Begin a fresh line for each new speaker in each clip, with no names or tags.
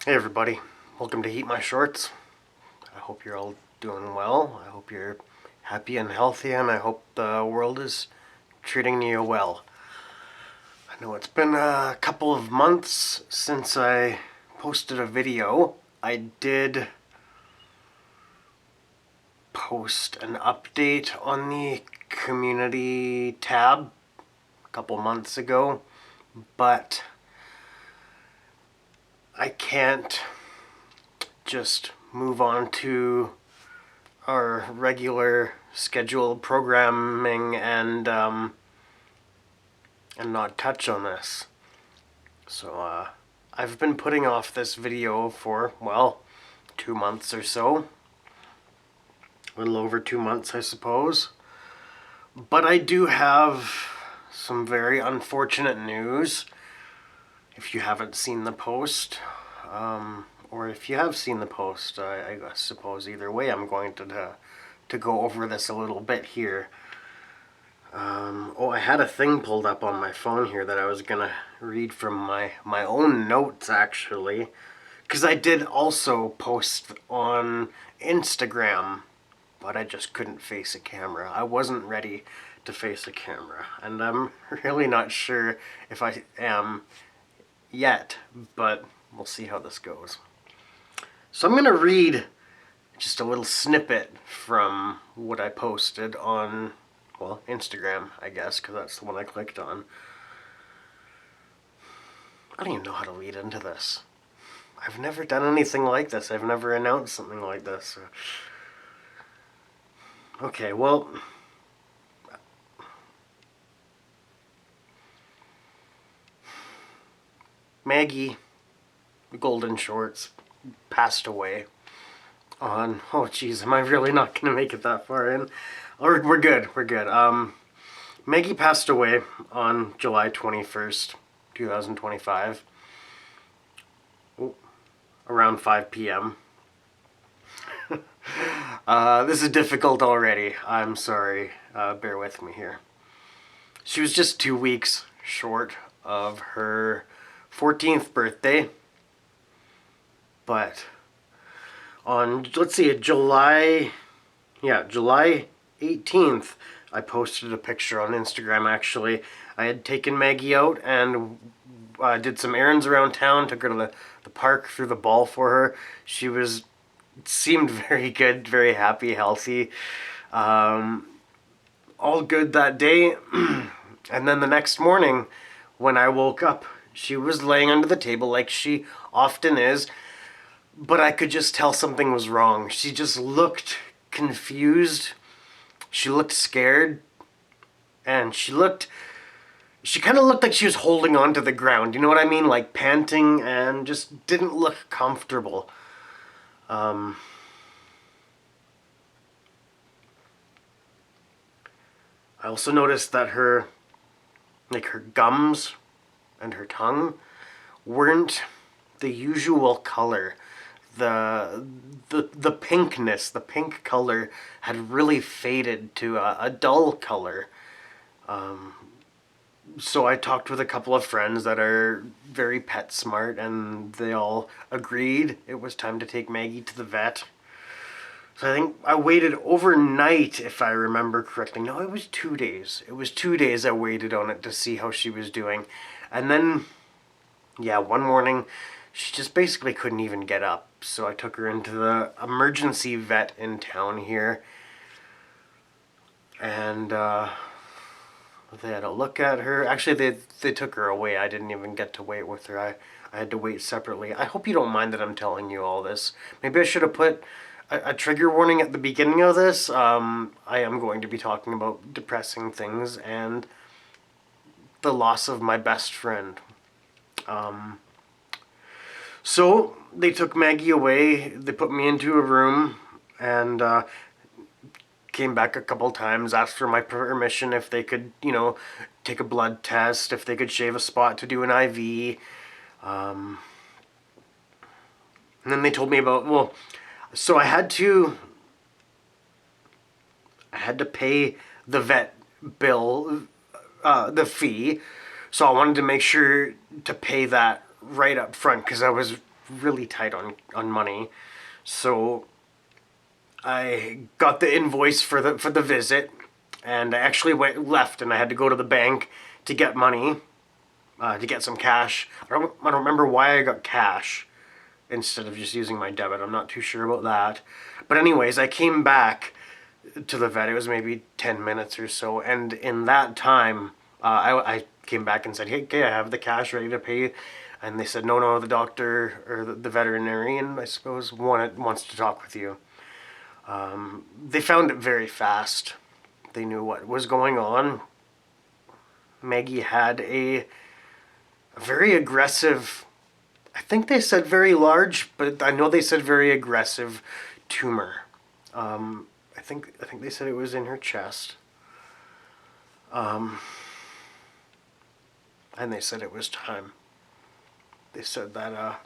Hey everybody, welcome to Heat My Shorts. I hope you're all doing well. I hope you're happy and healthy, and I hope the world is treating you well. I know it's been a couple of months since I posted a video. I did post an update on the community tab a couple months ago, but I can't just move on to our regular scheduled programming and not touch on this. So I've been putting off this video for, well, 2 months or so. A little over 2 months, I suppose. But I do have some very unfortunate news. If you haven't seen the post, or if you have seen the post, I suppose either way I'm going to go over this a little bit here. I had a thing pulled up on my phone here that I was gonna read from my own notes, actually, because I did also post on Instagram, but I just couldn't face a camera. I wasn't ready to face a camera, and I'm really not sure if I am yet, but we'll see how this goes. So I'm gonna read just a little snippet from what I posted on, well, Instagram, I guess, because that's the one I clicked on. I don't even know how to lead into this. I've never done anything like this. I've never announced something like this. Okay, well, Maggie, the Golden Shorts, passed away on, oh geez, am I really not going to make it that far in? We're good. Maggie passed away on July 21st, 2025, around 5 p.m. This is difficult already. I'm sorry. Bear with me here. She was just 2 weeks short of her 14th birthday, but on, let's see, July 18th, I posted a picture on Instagram, actually. I had taken Maggie out and did some errands around town, took her to the park, threw the ball for her. She seemed very good, very happy, healthy. All good that day. And then the next morning, when I woke up, she was laying under the table like she often is, but I could just tell something was wrong. She just looked confused. She looked scared. And she kind of looked like she was holding on to the ground. You know what I mean? Like panting, and just didn't look comfortable. I also noticed that her gums and her tongue weren't the usual color. The pinkness, the pink color had really faded to a dull color. So I talked with a couple of friends that are very pet smart, and they all agreed it was time to take Maggie to the vet. So I think I waited overnight, if I remember correctly. No, it was 2 days. It was 2 days I waited on it to see how she was doing. And then, yeah, one morning, she just basically couldn't even get up. So I took her into the emergency vet in town here. And they had a look at her. Actually, they took her away. I didn't even get to wait with her. I had to wait separately. I hope you don't mind that I'm telling you all this. Maybe I should have put a trigger warning at the beginning of this. I am going to be talking about depressing things and the loss of my best friend. So they took Maggie away. They put me into a room and came back a couple times, asked for my permission if they could, take a blood test, if they could shave a spot to do an IV. And then they told me about, so I had to pay the vet bill, the fee. So I wanted to make sure to pay that right up front, because I was really tight on money. So I got the invoice for the visit, and I actually left, and I had to go to the bank to get money, to get some cash. I don't remember why I got cash instead of just using my debit. I'm not too sure about that. But anyways, I came back to the vet. It was maybe 10 minutes or so, and in that time, I came back and said, "Hey, okay, I have the cash ready to pay." And they said, "No, the doctor or the veterinarian, I suppose, wants to talk with you." They found it very fast. They knew what was going on. Maggie had a very aggressive, I think they said very large, but I know they said very aggressive tumor. I think they said it was in her chest. And they said it was time. They said that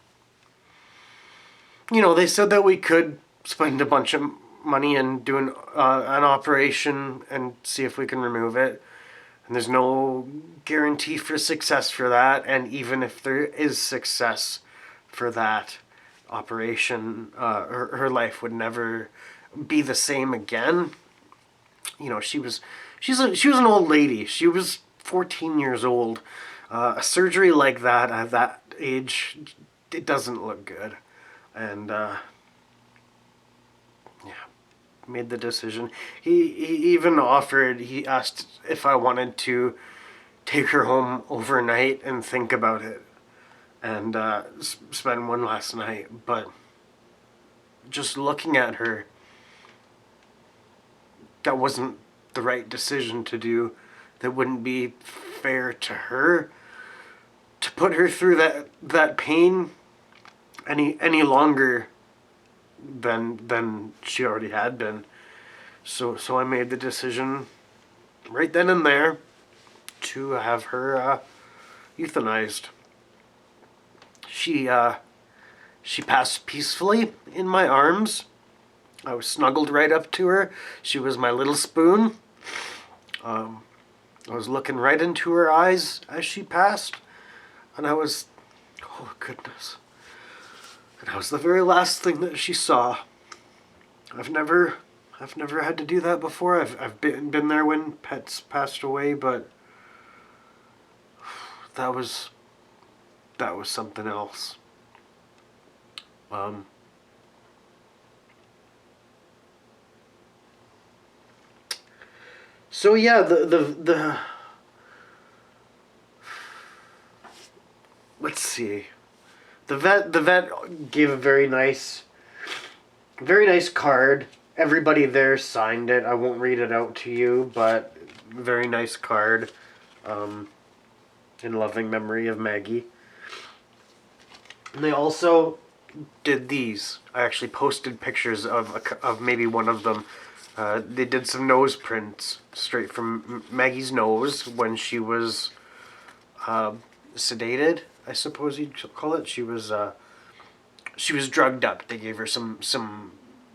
they said that we could spend a bunch of money and do an operation and see if we can remove it. And there's no guarantee for success for that. And even if there is success for that operation, her life would never be the same again. She was an old lady. She was 14 years old. A surgery like that at that age, it doesn't look good. And yeah, made the decision. He even offered. He asked if I wanted to take her home overnight and think about it, and spend one last night. But just looking at her, that wasn't the right decision to do. That wouldn't be fair to her to put her through that pain any longer than she already had been. So I made the decision right then and there to have her euthanized. She passed peacefully in my arms. I was snuggled right up to her. She was my little spoon. I was looking right into her eyes as she passed, and oh goodness. And that was the very last thing that she saw. I've never had to do that before. I've been there when pets passed away, but that was something else. So yeah, the let's see. The vet gave a very nice card. Everybody there signed it. I won't read it out to you, but very nice card. In loving memory of Maggie. And they also did these. I actually posted pictures of maybe one of them. They did some nose prints straight from Maggie's nose when she was sedated, I suppose you'd call it. She was drugged up. They gave her some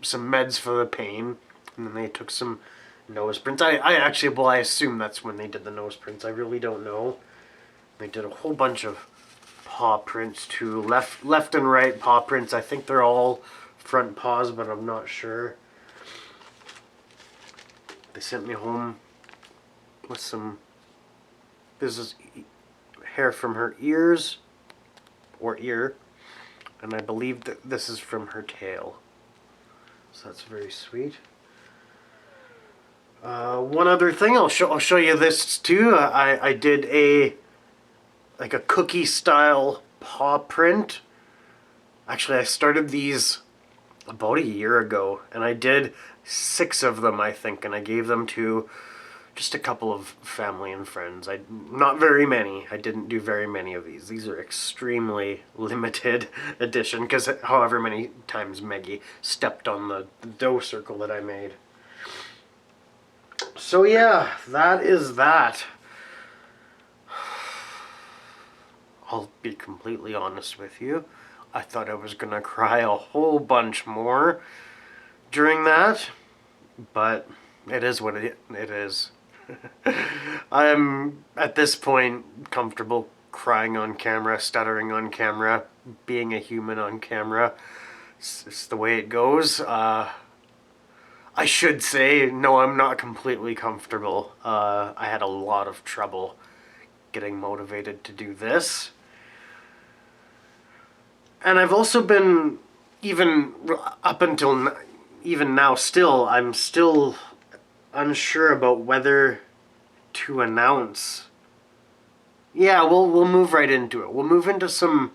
meds for the pain, and then they took some nose prints. I assume that's when they did the nose prints. I really don't know. They did a whole bunch of paw prints too. Left and right paw prints. I think they're all front paws, but I'm not sure. They sent me home with some. This is hair from her ears, or ear, and I believe that this is from her tail. So that's very sweet. One other thing, I'll show you this too. I did a cookie style paw print. Actually, I started these about a year ago, and I did 6 of them, I think, and I gave them to just a couple of family and friends. Not very many. I didn't do very many of these. These are extremely limited edition, because however many times Maggie stepped on the dough circle that I made. So yeah, that is that. I'll be completely honest with you. I thought I was gonna cry a whole bunch more during that, but it is what it is. I'm at this point comfortable crying on camera, stuttering on camera. being a human on camera. It's the way it goes. I should say, no, I'm not completely comfortable. I had a lot of trouble getting motivated to do this. And I've also been, even up until even now still, I'm still unsure about whether to announce. Yeah, we'll move right into it. We'll move into some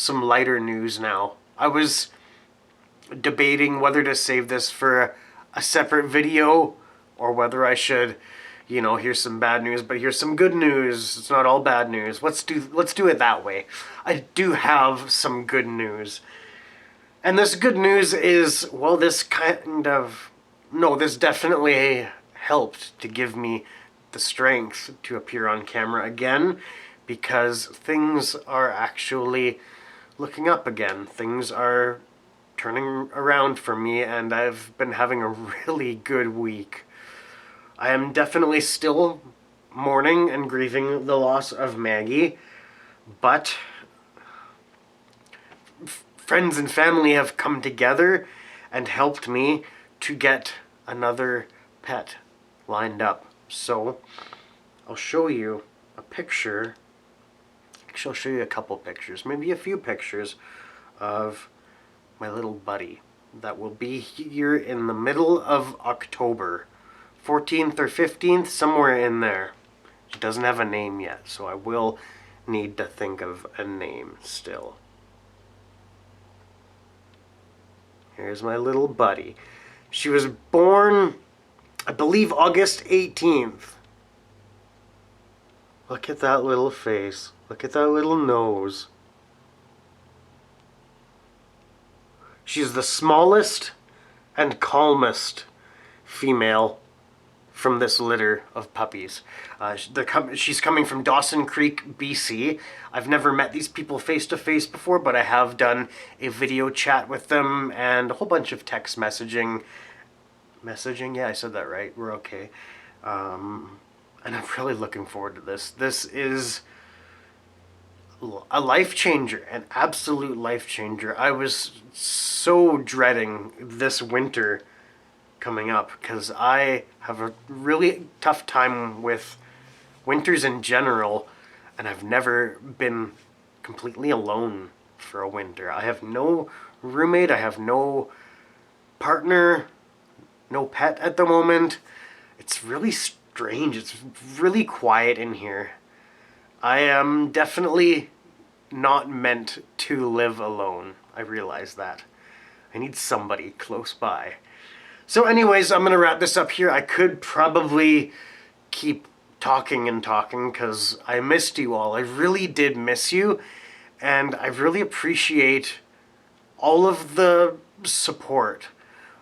lighter news now. I was debating whether to save this for a separate video or whether I should, here's some bad news, but here's some good news. It's not all bad news. Let's do it that way. I do have some good news. And this good news is, well, this definitely helped to give me the strength to appear on camera again, because things are actually looking up again. Things are turning around for me, and I've been having a really good week. I am definitely still mourning and grieving the loss of Maggie, but friends and family have come together and helped me to get another pet lined up. So I'll show you a picture. Actually, I'll show you a couple pictures, maybe a few pictures of my little buddy that will be here in the middle of October. 14th or 15th, somewhere in there. She doesn't have a name yet, so I will need to think of a name still. Here's my little buddy. She was born, I believe, August 18th. Look at that little face. Look at that little nose. She's the smallest and calmest female from this litter of puppies. She's coming from Dawson Creek, BC. I've never met these people face to face before, but I have done a video chat with them and a whole bunch of text messaging. Yeah, I said that right. We're okay. And I'm really looking forward to this. This is a life changer, an absolute life changer. I was so dreading this winter coming up because I have a really tough time with winters in general, and I've never been completely alone for a winter. I have no roommate, I have no partner, no pet at the moment. It's really strange. It's really quiet in here. I am definitely not meant to live alone. I realize that. I need somebody close by. So anyways, I'm going to wrap this up here. I could probably keep talking and talking because I missed you all. I really did miss you, and I really appreciate all of the support.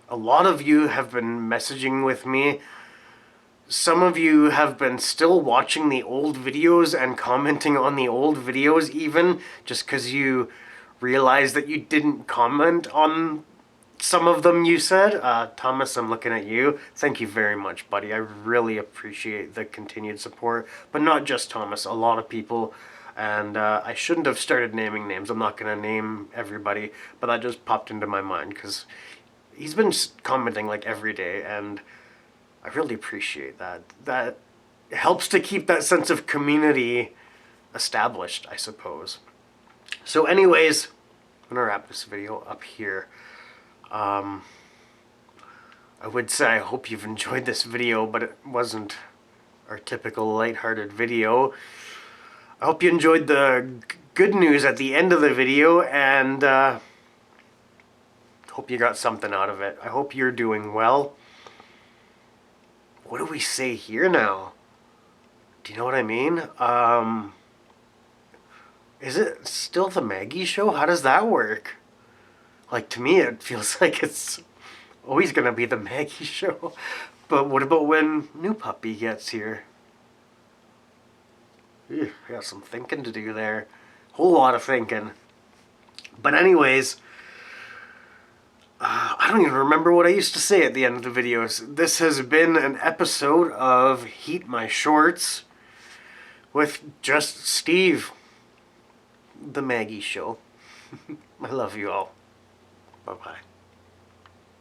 A lot of you have been messaging with me. Some of you have been still watching the old videos and commenting on the old videos even, just because you realized that you didn't comment on some of them you said. Thomas, I'm looking at you. Thank you very much, buddy. I really appreciate the continued support. But not just Thomas, a lot of people. And I shouldn't have started naming names. I'm not going to name everybody, but that just popped into my mind because he's been commenting like every day, and I really appreciate that. That helps to keep that sense of community established, I suppose. So anyways, I'm going to wrap this video up here. I would say I hope you've enjoyed this video, but it wasn't our typical lighthearted video. I hope you enjoyed the good news at the end of the video, and hope you got something out of it. I hope you're doing well. What do we say here now? Do you know what I mean? Is it still the Maggie show? How does that work? Like, to me, it feels like it's always gonna be the Maggie show. But what about when new puppy gets here? Ew, I got some thinking to do there. Whole lot of thinking. But anyways, I don't even remember what I used to say at the end of the videos. This has been an episode of Heat My Shorts with just Steve, the Maggie show. I love you all. Bye bye.